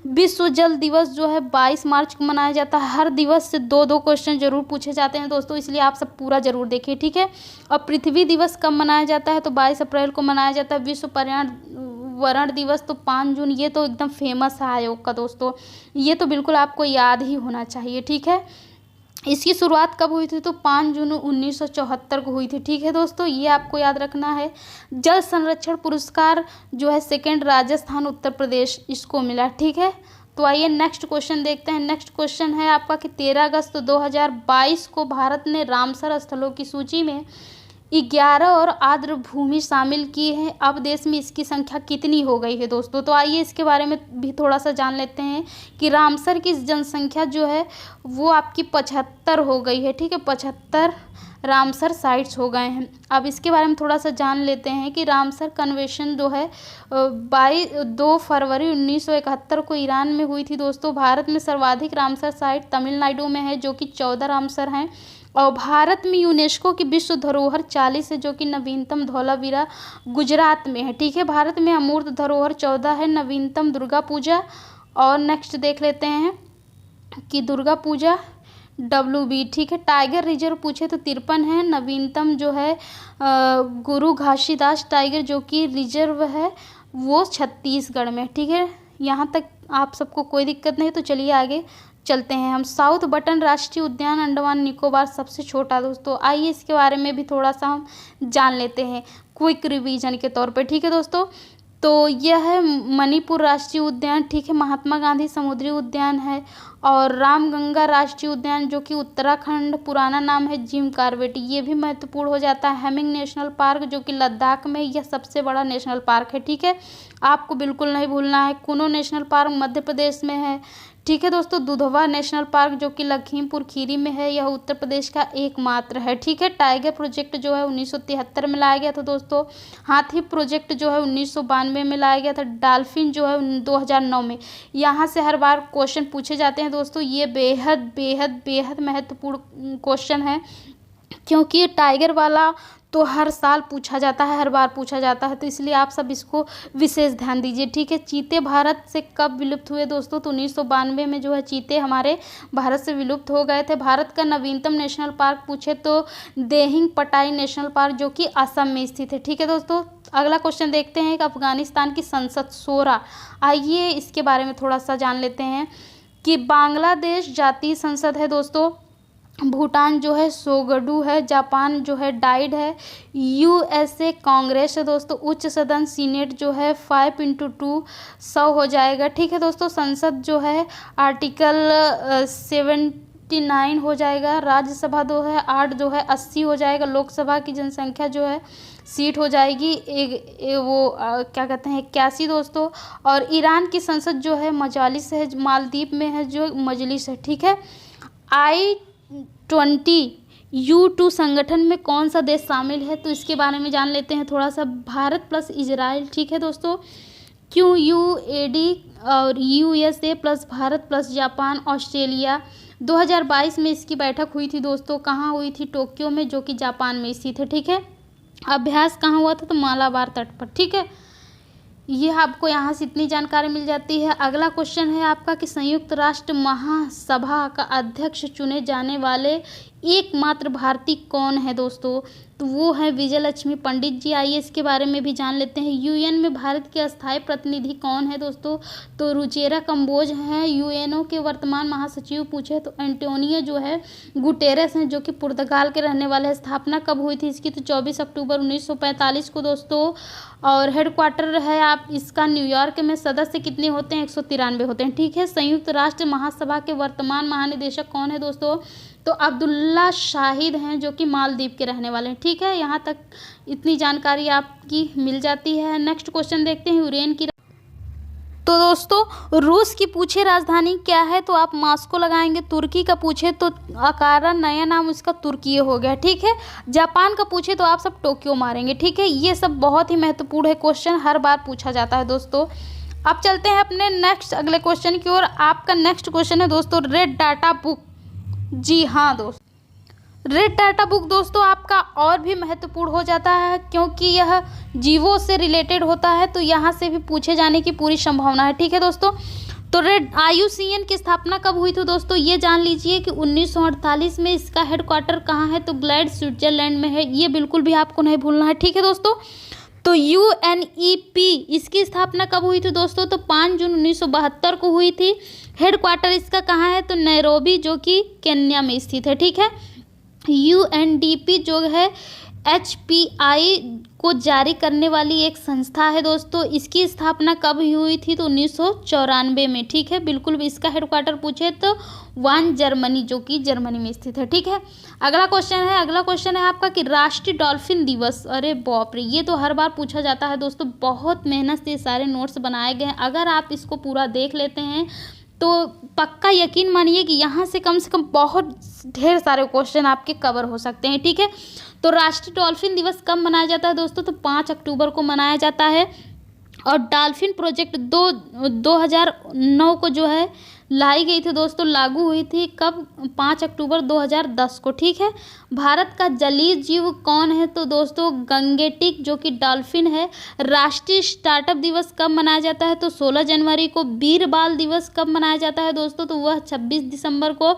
विश्व जल दिवस जो है 22 मार्च को मनाया जाता है। हर दिवस से दो दो क्वेश्चन जरूर पूछे जाते हैं दोस्तों, इसलिए आप सब पूरा जरूर देखिए। ठीक है, और पृथ्वी दिवस कब मनाया जाता है, तो 22 अप्रैल को मनाया जाता है। विश्व पर्यावरण दिवस तो 5 जून, ये तो एकदम फेमस है आयोग का दोस्तों, ये तो बिल्कुल आपको याद ही होना चाहिए। ठीक है, इसकी शुरुआत कब हुई थी, तो 5 जून 1974 को हुई थी। ठीक है दोस्तों, ये आपको याद रखना है। जल संरक्षण पुरस्कार जो है सेकंड राजस्थान उत्तर प्रदेश इसको मिला। ठीक है, तो आइए नेक्स्ट क्वेश्चन देखते हैं। नेक्स्ट क्वेश्चन है आपका कि 13 अगस्त 2022 को भारत ने रामसर स्थलों की सूची में 11 और आर्द्र भूमि शामिल की है। अब देश में इसकी संख्या कितनी हो गई है दोस्तों? तो आइए इसके बारे में भी थोड़ा सा जान लेते हैं कि रामसर की जनसंख्या जो है वो आपकी 75 हो गई है। ठीक है, 75 रामसर साइट्स हो गए हैं। अब इसके बारे में थोड़ा सा जान लेते हैं कि रामसर कन्वेंशन जो है 2 फरवरी 1971 को ईरान में हुई थी दोस्तों। भारत में सर्वाधिक रामसर साइट तमिलनाडु में है जो कि 14 रामसर हैं। और भारत में यूनेस्को की विश्व धरोहर 40 है जो कि नवीनतम धौलावीरा गुजरात में है। ठीक है, भारत में अमूर्त धरोहर 14 है, नवीनतम दुर्गा पूजा। और नेक्स्ट देख लेते हैं कि दुर्गा पूजा WB। ठीक है, टाइगर रिजर्व पूछे तो 53 है, नवीनतम जो है गुरु घासीदास टाइगर जो कि रिजर्व है वो छत्तीसगढ़ में। ठीक है, यहाँ तक आप सबको कोई दिक्कत नहीं, तो चलिए आगे चलते हैं हम। साउथ बटन राष्ट्रीय उद्यान अंडमान निकोबार सबसे छोटा दोस्तों, आइए इसके बारे में भी थोड़ा सा हम जान लेते हैं क्विक रिवीजन के तौर पे। ठीक है दोस्तों, तो यह है मणिपुर राष्ट्रीय उद्यान। ठीक है, महात्मा गांधी समुद्री उद्यान है। और रामगंगा राष्ट्रीय उद्यान जो कि उत्तराखंड, पुराना नाम है जिम कॉर्बेट, ये भी महत्वपूर्ण हो जाता है। हेमिंग नेशनल पार्क जो कि लद्दाख में, यह सबसे बड़ा नेशनल पार्क है। ठीक है, आपको बिल्कुल नहीं भूलना है। कुनो नेशनल पार्क मध्य प्रदेश में है। ठीक है दोस्तों, दुधवा नेशनल पार्क जो कि लखीमपुर खीरी में है, यह उत्तर प्रदेश का एकमात्र है। ठीक है, टाइगर प्रोजेक्ट जो है 1973 में लाया गया था दोस्तों। हाथी प्रोजेक्ट जो है 1992 में लाया गया था। डॉल्फिन जो है 2009 में। यहाँ से हर बार क्वेश्चन पूछे जाते हैं दोस्तों, ये बेहद बेहद बेहद महत्वपूर्ण क्वेश्चन है क्योंकि टाइगर वाला तो हर साल पूछा जाता है, हर बार पूछा जाता है, तो इसलिए आप सब इसको विशेष ध्यान दीजिए। ठीक है, चीते भारत से कब विलुप्त हुए दोस्तों? तो 1992 में जो है चीते हमारे भारत से विलुप्त हो गए थे। भारत का नवीनतम नेशनल पार्क पूछे तो देहिंग पटाई नेशनल पार्क जो कि असम में स्थित है। ठीक है दोस्तों, अगला क्वेश्चन देखते हैं कि अफगानिस्तान की संसद शोरा, आइए इसके बारे में थोड़ा सा जान लेते हैं कि बांग्लादेश जातीय संसद है दोस्तों। भूटान जो है सोगडू है। जापान जो है डाइड है। USA कांग्रेस है दोस्तों। उच्च सदन सीनेट जो है 5x2 100 हो जाएगा। ठीक है दोस्तों, संसद जो है आर्टिकल 79 हो जाएगा। राज्यसभा जो है 8 जो है 80 हो जाएगा। लोकसभा की जनसंख्या जो है सीट हो जाएगी क्या कहते हैं 81 दोस्तों। और ईरान की संसद जो है मजालिस है, मालदीव में है जो मजलिस है। ठीक है, I-20 संगठन में कौन सा देश शामिल है? तो इसके बारे में जान लेते हैं थोड़ा सा। Bharat plus Israel. ठीक है दोस्तों, QUAD और USA plus Bharat plus Japan Australia. 2022 में इसकी बैठक हुई थी दोस्तों। कहाँ हुई थी? टोक्यो में जो कि जापान में स्थित है। ठीक है, अभ्यास कहाँ हुआ था? तो मालाबार तट पर। ठीक है, ये आपको यहाँ से इतनी जानकारी मिल जाती है। अगला क्वेश्चन है आपका कि संयुक्त राष्ट्र महासभा का अध्यक्ष चुने जाने वाले एकमात्र भारतीय कौन है दोस्तों? तो वो है विजय लक्ष्मी पंडित जी। आइए इसके बारे में भी जान लेते हैं। UN में भारत के अस्थायी प्रतिनिधि कौन है दोस्तों? तो रुचेरा कंबोज हैं। UNO के वर्तमान महासचिव पूछे तो एंटोनियो जो है गुटेरेस हैं जो कि पुर्तगाल के रहने वाले हैं। स्थापना कब हुई थी इसकी? तो 24 अक्टूबर 1945 को दोस्तों। और हेडक्वार्टर है आप इसका न्यूयॉर्क में। सदस्य कितने होते हैं? 193 होते हैं। ठीक है, संयुक्त राष्ट्र महासभा के वर्तमान महानिदेशक कौन है दोस्तों? तो अब्दुल्ला शाहिद हैं जो कि मालदीव के रहने वाले हैं। ठीक है, यहाँ तक इतनी जानकारी आपकी मिल जाती है। नेक्स्ट क्वेश्चन देखते हैं यूरेन की। तो दोस्तों रूस की पूछे राजधानी क्या है? तो आप मास्को लगाएंगे। तुर्की का पूछे तो अकारा, नया नाम उसका तुर्की हो गया। ठीक है, जापान का पूछे तो आप सब टोक्यो मारेंगे। ठीक है, ये सब बहुत ही महत्वपूर्ण है क्वेश्चन, हर बार पूछा जाता है दोस्तों। अब चलते हैं अपने नेक्स्ट अगले क्वेश्चन की ओर। आपका नेक्स्ट क्वेश्चन है दोस्तों रेड डाटा बुक। जी हाँ दोस्तों, रेड डाटा बुक दोस्तों आपका और भी महत्वपूर्ण हो जाता है क्योंकि यह जीवों से रिलेटेड होता है, तो यहाँ से भी पूछे जाने की पूरी संभावना है। ठीक है दोस्तों, तो IUCN की स्थापना कब हुई थी दोस्तों? ये जान लीजिए कि 1948 में। इसका हेडक्वार्टर कहाँ है? तो ग्लैड स्विट्जरलैंड में है। ये बिल्कुल भी आपको नहीं भूलना है। ठीक है दोस्तों, तो UNEP इसकी स्थापना कब हुई थी दोस्तों? तो 5 जून 1972 को हुई थी। हेडक्वार्टर इसका कहाँ है? तो नैरोबी जो कि केन्या में स्थित है। ठीक है, UNDP जो है HPI को जारी करने वाली एक संस्था है दोस्तों। इसकी स्थापना कब हुई थी? तो 1994 में। ठीक है, बिल्कुल भी इसका हेडक्वार्टर पूछे तो वान जर्मनी, जो कि जर्मनी में स्थित है। ठीक है, अगला क्वेश्चन है आपका कि राष्ट्रीय डॉल्फिन दिवस। अरे बाप रे, ये तो हर बार पूछा जाता है दोस्तों। बहुत मेहनत से सारे नोट्स बनाए गए हैं। अगर आप इसको पूरा देख लेते हैं तो पक्का यकीन मानिए कि यहाँ से कम बहुत ढेर सारे क्वेश्चन आपके कवर हो सकते हैं। ठीक है, तो राष्ट्रीय डॉल्फिन दिवस कब मनाया जाता है दोस्तों? तो 5 अक्टूबर को मनाया जाता है। और डॉल्फिन प्रोजेक्ट 2009 को जो है लाई गई थी दोस्तों, लागू हुई थी कब? 5 अक्टूबर 2010 को। ठीक है, भारत का जलीय जीव कौन है? तो दोस्तों गंगेटिक, जो कि डॉल्फिन है। राष्ट्रीय स्टार्टअप दिवस कब मनाया जाता है? तो 16 जनवरी को। वीर बाल दिवस कब मनाया जाता है दोस्तों? तो वह 26 दिसंबर को।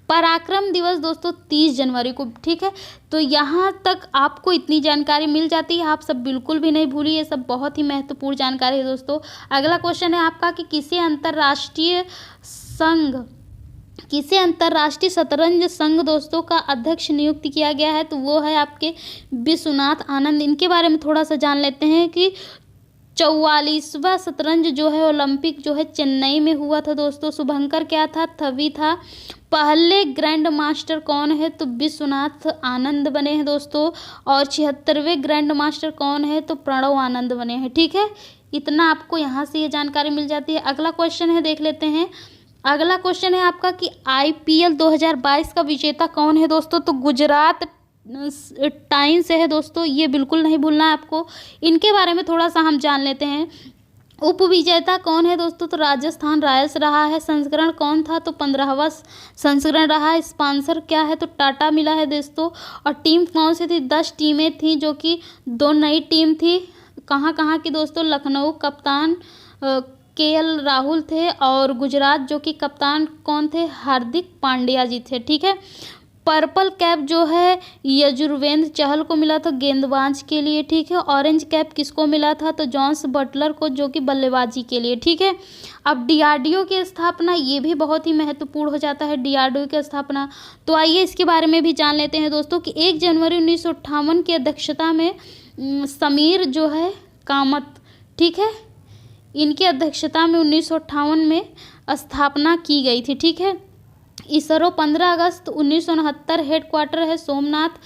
पराक्रम दिवस दोस्तों 30 जनवरी को। ठीक है, तो यहाँ तक आपको इतनी जानकारी मिल जाती है। आप सब बिल्कुल भी नहीं भूलिए, ये सब बहुत ही महत्वपूर्ण जानकारी है दोस्तों। अगला क्वेश्चन है आपका कि किसे अंतर्राष्ट्रीय शतरंज संघ दोस्तों का अध्यक्ष नियुक्त किया गया है? तो वो है आपके विश्वनाथ आनंद। इनके बारे में थोड़ा सा जान लेते हैं कि 44वां शतरंज जो है ओलंपिक जो है चेन्नई में हुआ था दोस्तों। शुभंकर क्या था? थवी था। पहले ग्रैंड मास्टर कौन है? तो विश्वनाथ आनंद बने हैं दोस्तों। और 76वें ग्रैंड मास्टर कौन है? तो प्रणव आनंद बने हैं। ठीक है, इतना आपको यहाँ से ये जानकारी मिल जाती है। अगला क्वेश्चन है, देख लेते हैं। अगला क्वेश्चन है आपका कि IPL 2022 का विजेता कौन है दोस्तों? तो गुजरात टाइन्स है दोस्तों, ये बिल्कुल नहीं भूलना है आपको। इनके बारे में थोड़ा सा हम जान लेते हैं। उप विजेता कौन है दोस्तों? तो राजस्थान रॉयल्स रहा है। संस्करण कौन था? तो 15वां संस्करण रहा है। स्पॉन्सर क्या है? तो टाटा मिला है दोस्तों। और टीम कौन सी थी? 10 टीमें थी, जो कि 2 नई टीम थी। कहाँ की दोस्तों? लखनऊ। कप्तान KL राहुल थे। और गुजरात जो कि कप्तान कौन थे? हार्दिक पांड्या जी थे। ठीक है, पर्पल कैप जो है यजुर्वेंद्र चहल को मिला था गेंदबाज के लिए। ठीक है, ऑरेंज कैप किसको मिला था? तो जॉन्स बटलर को, जो कि बल्लेबाजी के लिए। ठीक है, अब DRDO की स्थापना, ये भी बहुत ही महत्वपूर्ण हो जाता है DRDO की स्थापना। तो आइए इसके बारे में भी जान लेते हैं दोस्तों कि 1 जनवरी 1958 की अध्यक्षता में समीर जो है कामत, ठीक है, इनकी अध्यक्षता में 1958 में स्थापना की गई थी। ठीक है, इसरो 15 अगस्त 1969 हेडक्वार्टर है सोमनाथ।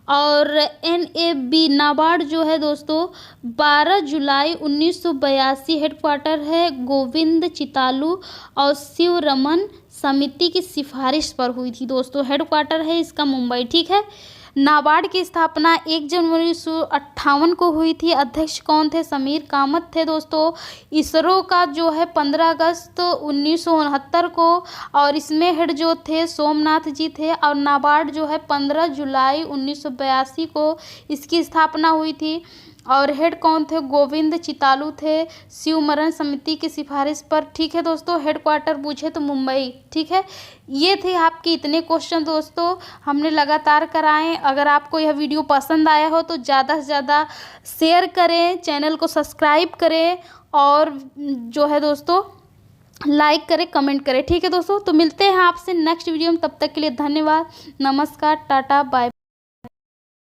और NAB नाबार्ड जो है दोस्तों 12 जुलाई 1982 हेडक्वार्टर है गोविंद चितालू और शिव रमन समिति की सिफारिश पर हुई थी दोस्तों। हेडक्वार्टर है इसका मुंबई। ठीक है, नाबार्ड की स्थापना 1 जनवरी 1958 को हुई थी। अध्यक्ष कौन थे? समीर कामत थे दोस्तों। इसरो का जो है 15 अगस्त 1969 को, और इसमें हेड जो थे सोमनाथ जी थे। और नाबार्ड जो है 15 जुलाई 1982 को इसकी स्थापना हुई थी। और हेड कौन थे? गोविंद चितालू थे, शिवमरण समिति की सिफारिश पर। ठीक है दोस्तों, हेडक्वार्टर पूछे तो मुंबई। ठीक है, ये थे आपके इतने क्वेश्चन दोस्तों, हमने लगातार कराए। अगर आपको यह वीडियो पसंद आया हो तो ज़्यादा से ज़्यादा शेयर करें, चैनल को सब्सक्राइब करें और जो है दोस्तों लाइक करें, कमेंट करें। ठीक है दोस्तों, तो मिलते हैं आपसे नेक्स्ट वीडियो में। तब तक के लिए धन्यवाद, नमस्कार, टाटा, बाय।